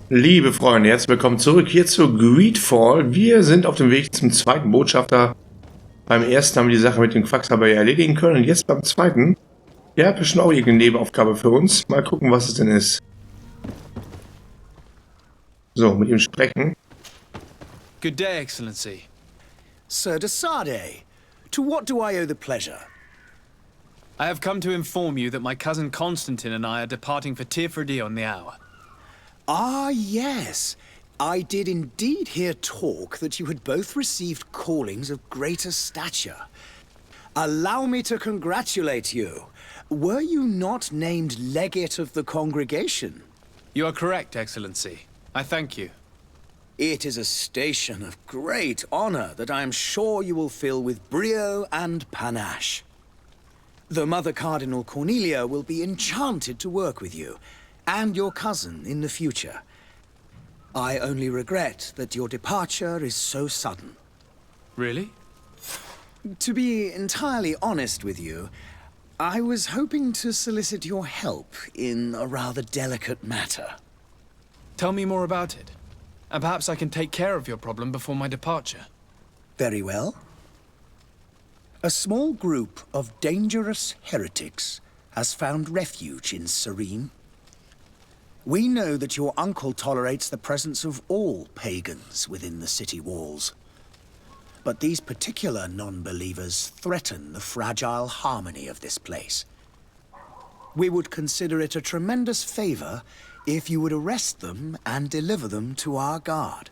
Liebe Freunde, herzlich willkommen zurück hier zu GreedFall. Wir sind auf dem Weg zum zweiten Botschafter. Beim ersten haben wir die Sache mit dem Quacksalber erledigen können und jetzt beim zweiten. Ja, bestimmt auch irgendeine Nebenaufgabe für uns. Mal gucken, was es denn ist. So, mit ihm sprechen. Good day, Excellency. Sir Desade, to what do I owe the pleasure? I have come to inform you that my cousin Constantine and I are departing for Tir on the hour. Ah, yes. I did indeed hear talk that you had both received callings of greater stature. Allow me to congratulate you. Were you not named legate of the congregation? You are correct, Excellency. I thank you. It is a station of great honor that I am sure you will fill with brio and panache. The Mother Cardinal Cornelia will be enchanted to work with you, and your cousin in the future. I only regret that your departure is so sudden. Really? To be entirely honest with you, I was hoping to solicit your help in a rather delicate matter. Tell me more about it, and perhaps I can take care of your problem before my departure. Very well. A small group of dangerous heretics has found refuge in Serene. We know that your uncle tolerates the presence of all pagans within the city walls. But these particular non-believers threaten the fragile harmony of this place. We would consider it a tremendous favor if you would arrest them and deliver them to our guard.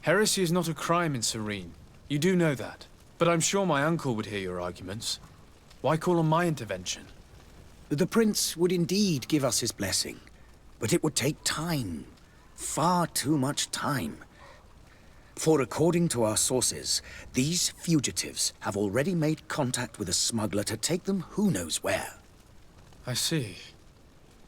Heresy is not a crime in Serene. You do know that. But I'm sure my uncle would hear your arguments. Why call on my intervention? The prince would indeed give us his blessing. But it would take time. Far too much time. For according to our sources, these fugitives have already made contact with a smuggler to take them who knows where. I see.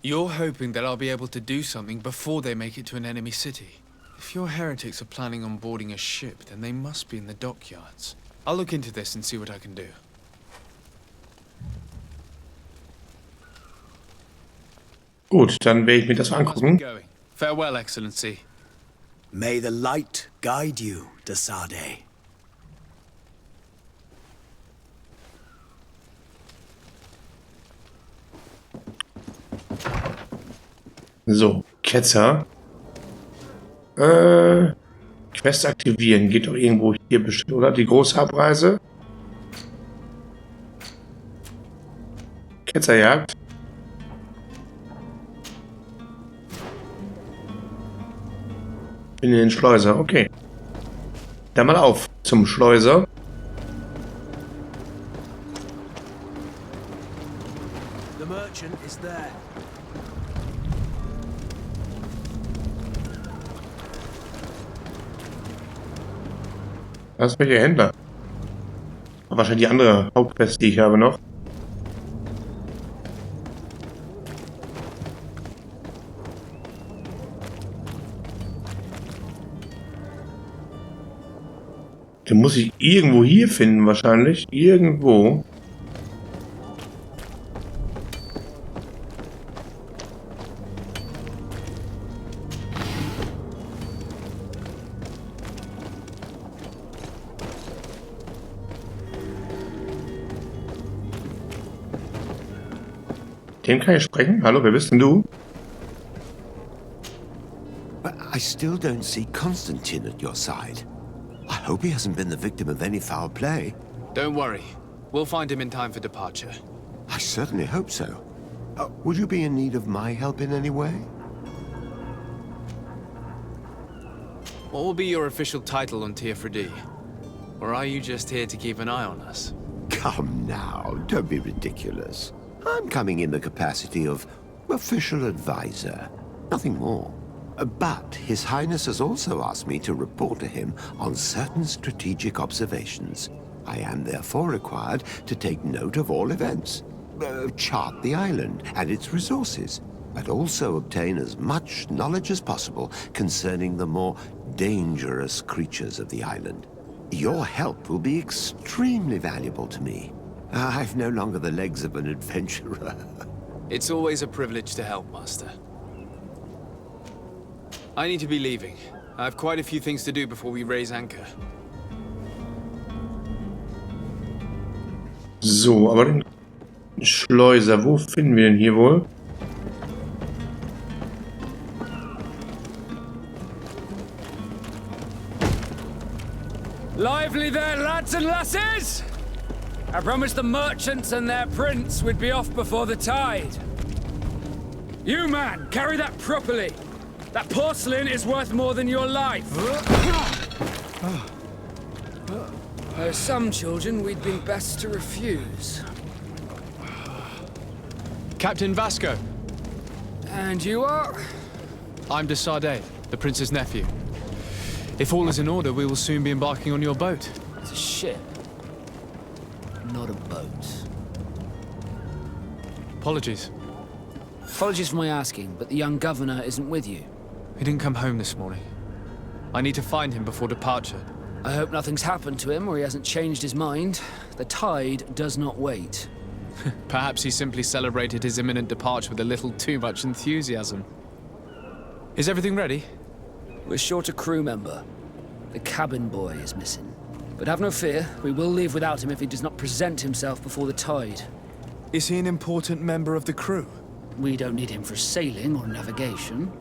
You're hoping that I'll be able to do something before they make it to an enemy city. If your heretics are planning on boarding a ship, then they must be in the dockyards. I'll look into this and see what I can do. Gut, dann werde ich mir das angucken. Farewell, Excellency. May the light guide you, Desade. So, Ketzer. Quest aktivieren. Geht doch irgendwo hier bestimmt, oder? Die große Abreise. Ketzerjagd. Bin in den Schleuser, okay. Dann mal auf zum Schleuser. The merchant is there. Das ist welcher Händler. Wahrscheinlich die andere Hauptquest, die ich habe noch. Den muss ich irgendwo hier finden, wahrscheinlich. Irgendwo. Dem kann ich sprechen? Hallo, wer bist denn du? I still don't see Constantine at your side. I hope he hasn't been the victim of any foul play. Don't worry. We'll find him in time for departure. I certainly hope so. Would you be in need of my help in any way? What will be your official title on Tir? Or are you just here to keep an eye on us? Come now, don't be ridiculous. I'm coming in the capacity of official advisor, nothing more. But His Highness has also asked me to report to him on certain strategic observations. I am therefore required to take note of all events, chart the island and its resources, but also obtain as much knowledge as possible concerning the more dangerous creatures of the island. Your help will be extremely valuable to me. I've no longer the legs of an adventurer. It's always a privilege to help, Master. I need to be leaving. I have quite a few things to do before we raise anchor. So, aber den Schleuser, wo finden wir denn hier wohl? Lively there, lads and lasses! I promised the merchants and their prince we'd be off before the tide. You, man, carry that properly. That porcelain is worth more than your life. There are some children we'd been best to refuse. Captain Vasco. And you are? I'm de Sardet, the prince's nephew. If all is in order, we will soon be embarking on your boat. It's a ship, not a boat. Apologies. Apologies for my asking, but the young governor isn't with you. He didn't come home this morning. I need to find him before departure. I hope nothing's happened to him or he hasn't changed his mind. The tide does not wait. Perhaps he simply celebrated his imminent departure with a little too much enthusiasm. Is everything ready? We're short a crew member. The cabin boy is missing. But have no fear, we will leave without him if he does not present himself before the tide. Is he an important member of the crew? We don't need him for sailing or navigation.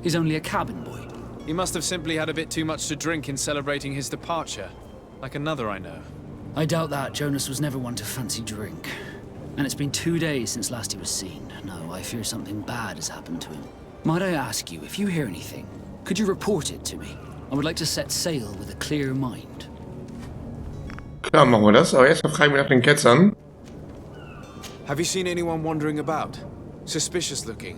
He's only a cabin boy. He must have simply had a bit too much to drink in celebrating his departure. Like another I know. I doubt that. Jonas was never one to fancy drink. And it's been 2 days since last he was seen. No, I fear something bad has happened to him. Might I ask you, if you hear anything, could you report it to me? I would like to set sail with a clear mind. Klar, machen wir das. Aber erstmal fragen wir nach den Ketzern. Have you seen anyone wandering about? Suspicious looking.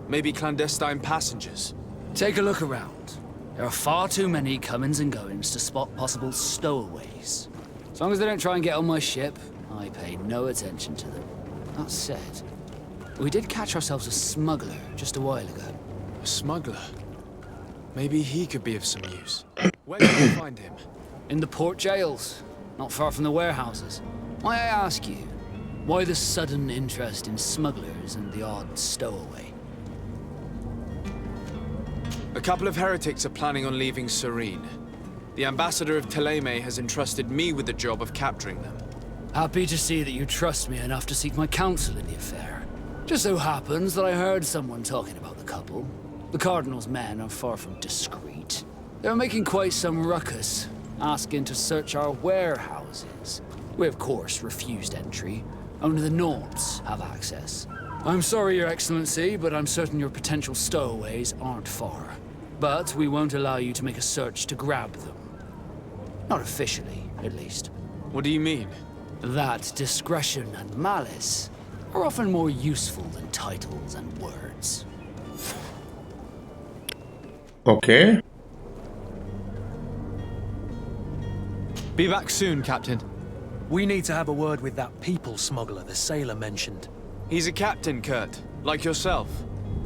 Maybe clandestine passengers. Take a look around. There are far too many comings and goings to spot possible stowaways. As long as they don't try and get on my ship, I pay no attention to them. That said, we did catch ourselves a smuggler just a while ago. A smuggler? Maybe he could be of some use. Where did you find him? In the port jails, not far from the warehouses. May I ask you, why the sudden interest in smugglers and the odd stowaway? A couple of heretics are planning on leaving Serene. The ambassador of Thélème has entrusted me with the job of capturing them. Happy to see that you trust me enough to seek my counsel in the affair. Just so happens that I heard someone talking about the couple. The Cardinal's men are far from discreet. They're making quite some ruckus, asking to search our warehouses. We, of course, refused entry. Only the Nords have access. I'm sorry, Your Excellency, but I'm certain your potential stowaways aren't far. But we won't allow you to make a search to grab them. Not officially, at least. What do you mean? That discretion and malice are often more useful than titles and words. Okay. Be back soon, Captain. We need to have a word with that people smuggler the sailor mentioned. He's a captain, Kurt, like yourself.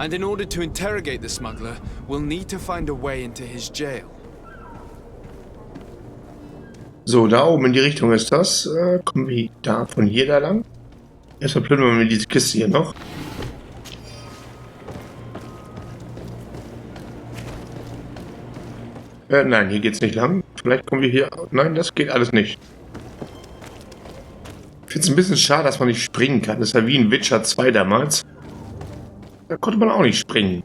And in order to interrogate the smuggler, we'll need to find a way into his jail. So, da oben in die Richtung ist das. Kommen wir da von hier da lang? Erstmal plündern wir diese Kiste hier noch. Nein, hier geht's nicht lang. Vielleicht kommen wir hier... Nein, das geht alles nicht. Ich finde es ein bisschen schade, dass man nicht springen kann. Das ist ja wie in Witcher 2 damals. Da konnte man auch nicht springen.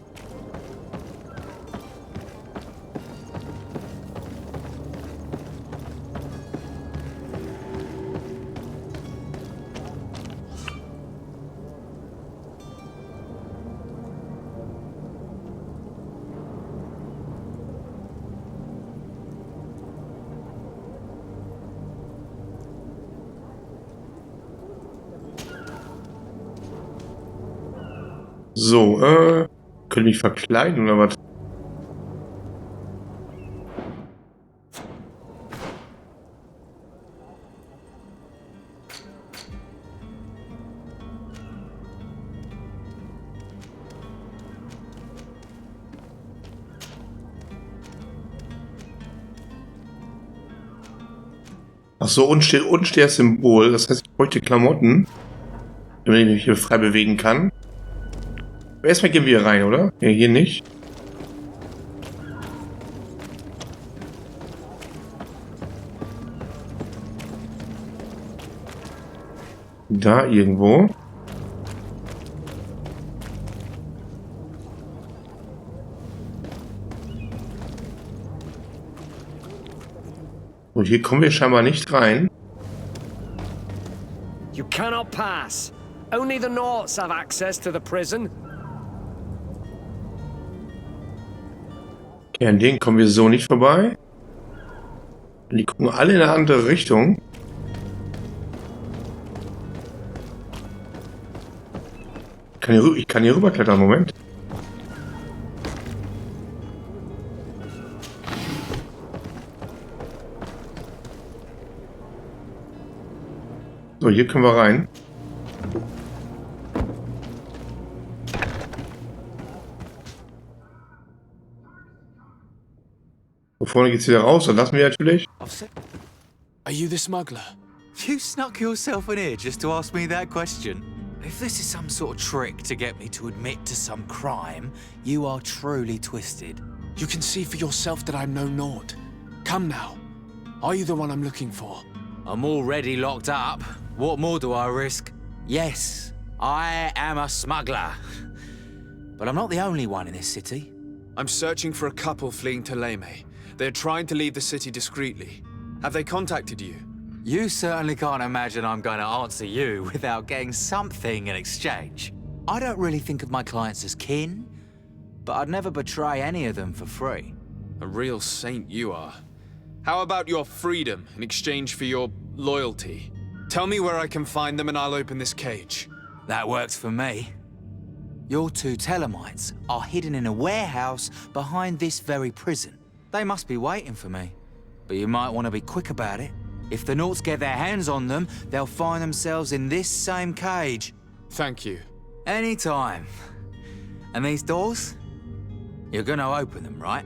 So, können mich verkleiden oder was? Ach so, unten steht das Symbol. Das heißt, ich bräuchte Klamotten, damit ich mich hier frei bewegen kann. Erstmal gehen wir rein, oder? Ja, hier nicht. Da irgendwo. Und hier kommen wir scheinbar nicht rein. You cannot pass. Only the Norts have access to the prison. Okay, an denen kommen wir so nicht vorbei. Die gucken alle in eine andere Richtung. Ich kann hier rüberklettern, Moment. So, hier können wir rein. So, vorne geht's wieder raus, dann lassen wir natürlich. Are you the smuggler? You snuck yourself in here just to ask me that question? If this is some sort of trick to get me to admit to some crime, you are truly twisted. You can see for yourself that I'm no Nord. Come now. Are you the one I'm looking for? I'm already locked up. What more do I risk? Yes, I am a smuggler. But I'm not the only one in this city. I'm searching for a couple fleeing to Leme. They're trying to leave the city discreetly. Have they contacted you? You certainly can't imagine I'm going to answer you without getting something in exchange. I don't really think of my clients as kin, but I'd never betray any of them for free. A real saint you are. How about your freedom in exchange for your loyalty? Tell me where I can find them and I'll open this cage. That works for me. Your two Telemites are hidden in a warehouse behind this very prison. They must be waiting for me, but you might want to be quick about it. If the Norts get their hands on them, they'll find themselves in this same cage. Thank you. Anytime. And these doors? You're gonna open them, right?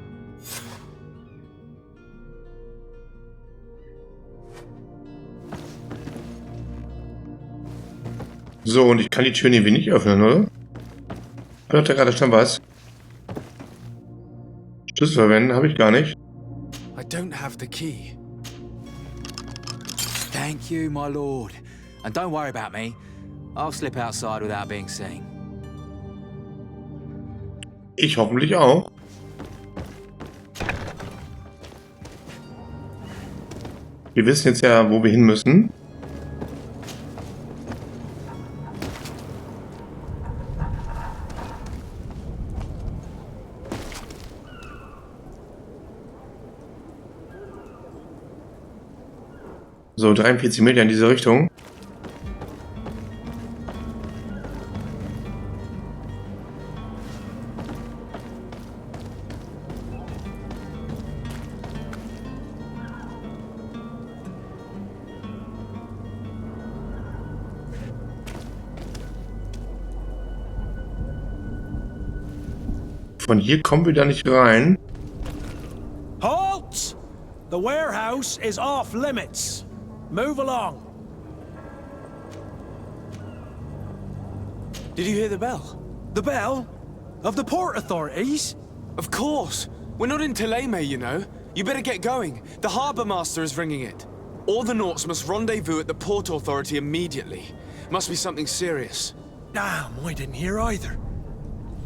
So, und ich kann die Türen irgendwie nicht öffnen, oder? Ich dachte gerade schon was. Schlüssel verwenden habe ich gar nicht. I don't have the key. Thank you, my lord. And don't worry about me. I'll slip outside without being seen. Ich hoffentlich auch. Wir wissen jetzt ja, wo wir hin müssen. So, 43 Meter in diese Richtung. Von hier kommen wir da nicht rein. Halt! The warehouse is off limits. Move along. Did you hear the bell? The bell? Of the port authorities? Of course. We're not in Teleme, you know. You better get going. The harbour master is ringing it. All the Norts must rendezvous at the port authority immediately. Must be something serious. Damn, I didn't hear either.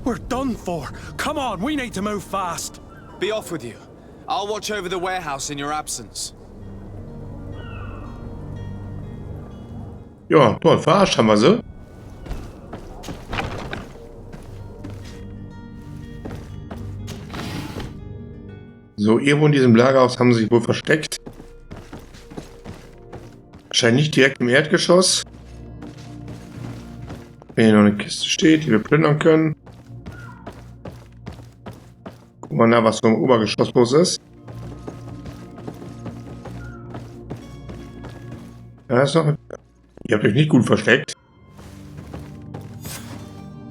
We're done for. Come on, we need to move fast. Be off with you. I'll watch over the warehouse in your absence. Ja, toll, verarscht haben wir sie. So, irgendwo in diesem Lagerhaus haben sie sich wohl versteckt. Scheint nicht direkt im Erdgeschoss. Wenn hier noch eine Kiste steht, die wir plündern können. Gucken wir nach, was so im Obergeschoss los ist. Da ist noch... Ihr habt euch nicht gut versteckt.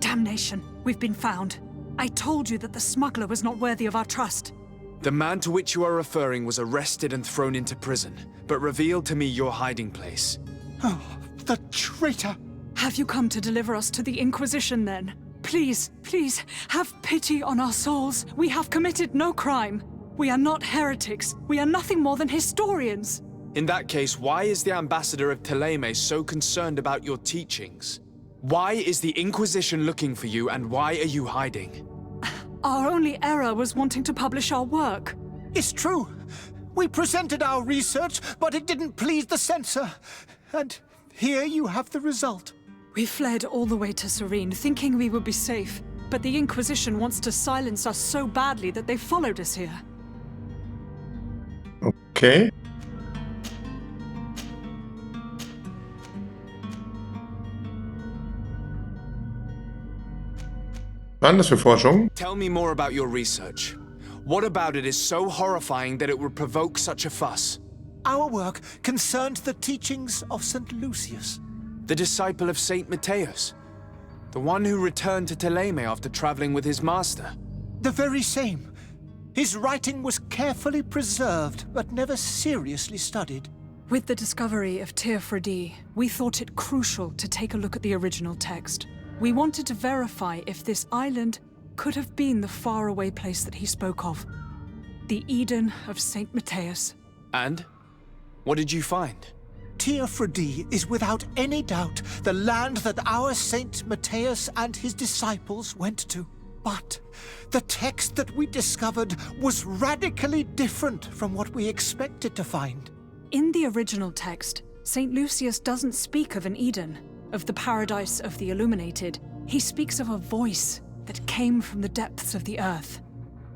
Damnation, we've been found. I told you that the smuggler was not worthy of our trust. The man to which you are referring was arrested and thrown into prison, but revealed to me your hiding place. Oh, the traitor! Have you come to deliver us to the Inquisition then? Please, please, have pity on our souls. We have committed no crime. We are not heretics. We are nothing more than historians. In that case, why is the ambassador of Thélème so concerned about your teachings? Why is the Inquisition looking for you, and why are you hiding? Our only error was wanting to publish our work. It's true. We presented our research, but it didn't please the censor. And here you have the result. We fled all the way to Serene, thinking we would be safe. But the Inquisition wants to silence us so badly that they followed us here. Okay. Was das für Forschung? Tell me more about your research. What about it is so horrifying that it would provoke such a fuss? Our work concerned the teachings of St. Lucius. The disciple of Saint Matthias? The one who returned to Thélème after traveling with his master? The very same. His writing was carefully preserved, but never seriously studied. With the discovery of Théophrodie, we thought it crucial to take a look at the original text. We wanted to verify if this island could have been the faraway place that he spoke of. The Eden of Saint Matthias. And? What did you find? Théophrodie is without any doubt the land that our Saint Matthias and his disciples went to. But the text that we discovered was radically different from what we expected to find. In the original text, Saint Lucius doesn't speak of an Eden, of the paradise of the illuminated. He speaks of a voice that came from the depths of the earth,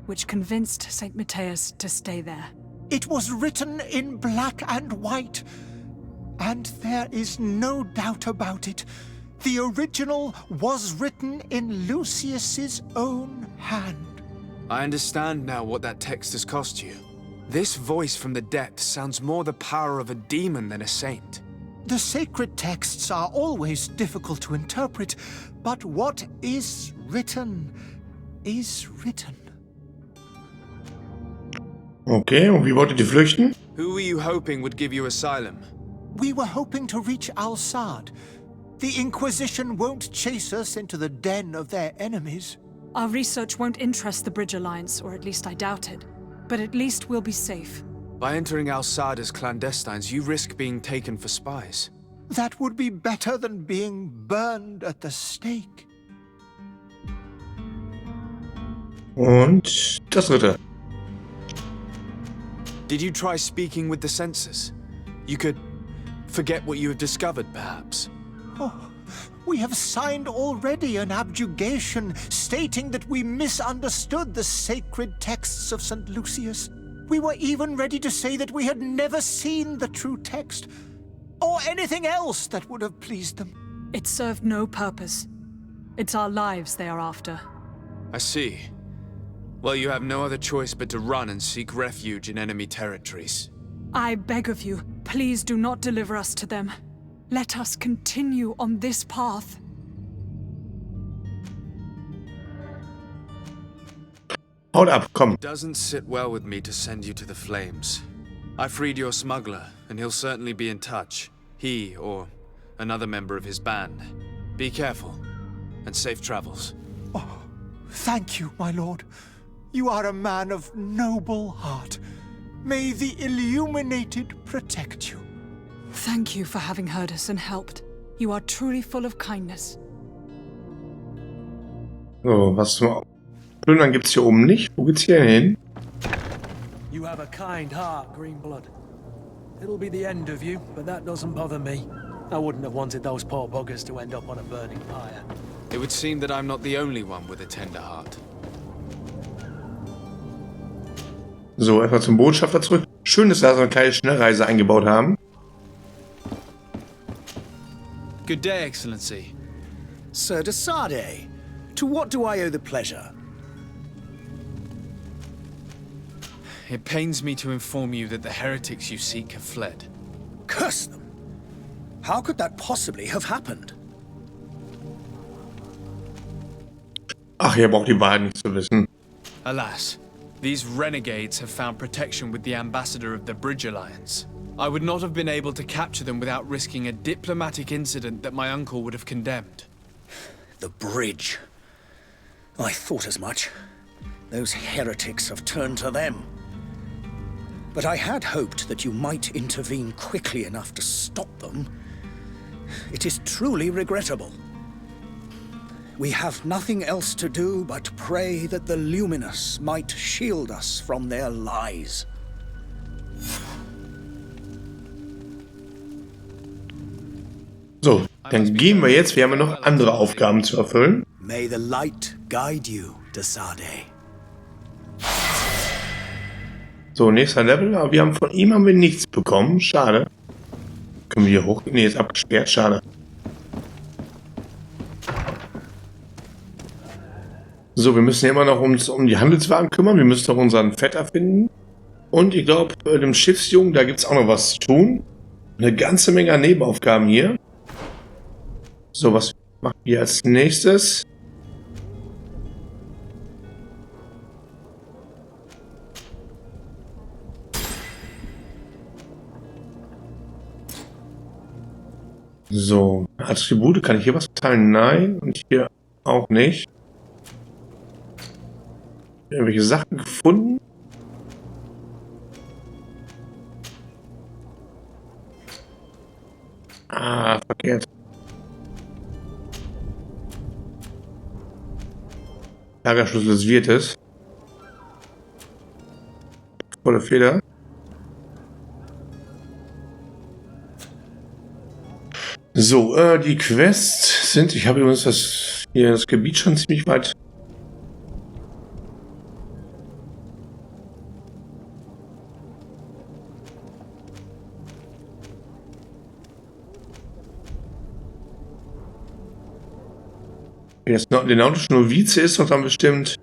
which convinced Saint Matthias to stay there. It was written in black and white, and there is no doubt about it. The original was written in Lucius's own hand. I understand now what that text has cost you. This voice from the depths sounds more the power of a demon than a saint. The sacred texts are always difficult to interpret, but what is written is written. Okay, und wie wolltet ihr flüchten? Who were you hoping would give you asylum? We were hoping to reach Al-Sad. The Inquisition won't chase us into the den of their enemies. Our research won't interest the Bridge Alliance, or at least I doubt it. But at least we'll be safe. By entering Al-Sad as clandestines, you risk being taken for spies. That would be better than being burned at the stake. Und das dritte. Did you try speaking with the censors? You could forget what you have discovered, perhaps. Oh, we have signed already an abjugation stating that we misunderstood the sacred texts of St. Lucius. We were even ready to say that we had never seen the true text, or anything else that would have pleased them. It served no purpose. It's our lives they are after. I see. Well, you have no other choice but to run and seek refuge in enemy territories. I beg of you, please do not deliver us to them. Let us continue on this path. Haut ab, komm. It doesn't sit well with me to send you to the flames. I freed your smuggler, and he'll certainly be in touch. He, or another member of his band. Be careful, and safe travels. Oh, thank you, my lord. You are a man of noble heart. May the Illuminated protect you. Thank you for having heard us and helped. You are truly full of kindness. So, was zum Plündern gibt's hier oben nicht. Wo geht's hier hin? You have a kind heart, Greenblood. It'll be the end of you, but that doesn't bother me. I wouldn't have wanted those poor buggers to end up on a burning pyre. It would seem that I'm not the only one with a tender heart. So, erstmal zum Botschafter zurück. Schön, dass wir da so eine kleine Schnellreise eingebaut haben. Good day, Excellency. Sir de Sade, to what do I owe the pleasure? It pains me to inform you that the heretics you seek have fled. Curse them! How could that possibly have happened? Ach, ihr braucht die Wahrheit nicht zu wissen. Alas, these renegades have found protection with the ambassador of the Bridge Alliance. I would not have been able to capture them without risking a diplomatic incident that my uncle would have condemned. The bridge. I thought as much. Those heretics have turned to them. but I had hoped that you might intervene quickly enough to stop them. It is truly regrettable. We have nothing else to do but pray that the Luminous might shield us from their lies. So, dann gehen wir jetzt. Wir haben ja noch andere Aufgaben zu erfüllen. May the light guide you, Desade. So, nächster Level. Aber von ihm haben wir nichts bekommen. Schade. Können wir hier hoch? Ne, ist abgesperrt. Schade. So, wir müssen ja immer noch uns um die Handelswagen kümmern. Wir müssen noch unseren Vetter finden. Und ich glaube, bei dem Schiffsjungen, da gibt es auch noch was zu tun. Eine ganze Menge an Nebenaufgaben hier. So, was machen wir als nächstes? So, Attribute, kann ich hier was teilen? Nein, und hier auch nicht. Irgendwelche Sachen gefunden? Ah, verkehrt. Lagerschlüssel des Wirtes. Volle Feder. So, die Quests sind, ich habe übrigens das Gebiet schon ziemlich weit. Der nautische Novize ist doch dann bestimmt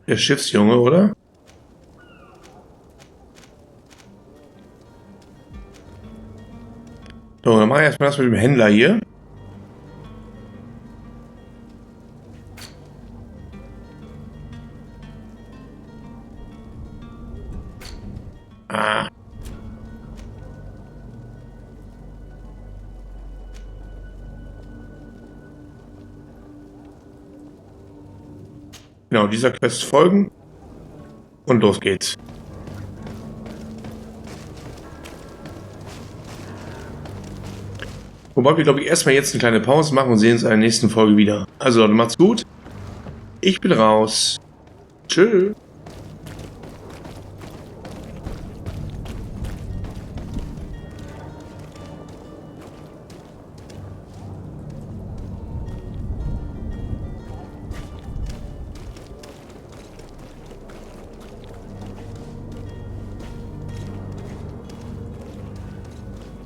der Schiffsjunge, oder? So, dann mache ich erstmal das mit dem Händler hier. Ah. Genau, dieser Quest folgen. Und los geht's. Wobei wir, glaube ich, erstmal jetzt eine kleine Pause machen und sehen uns in der nächsten Folge wieder. Also Leute, macht's gut. Ich bin raus. Tschüss.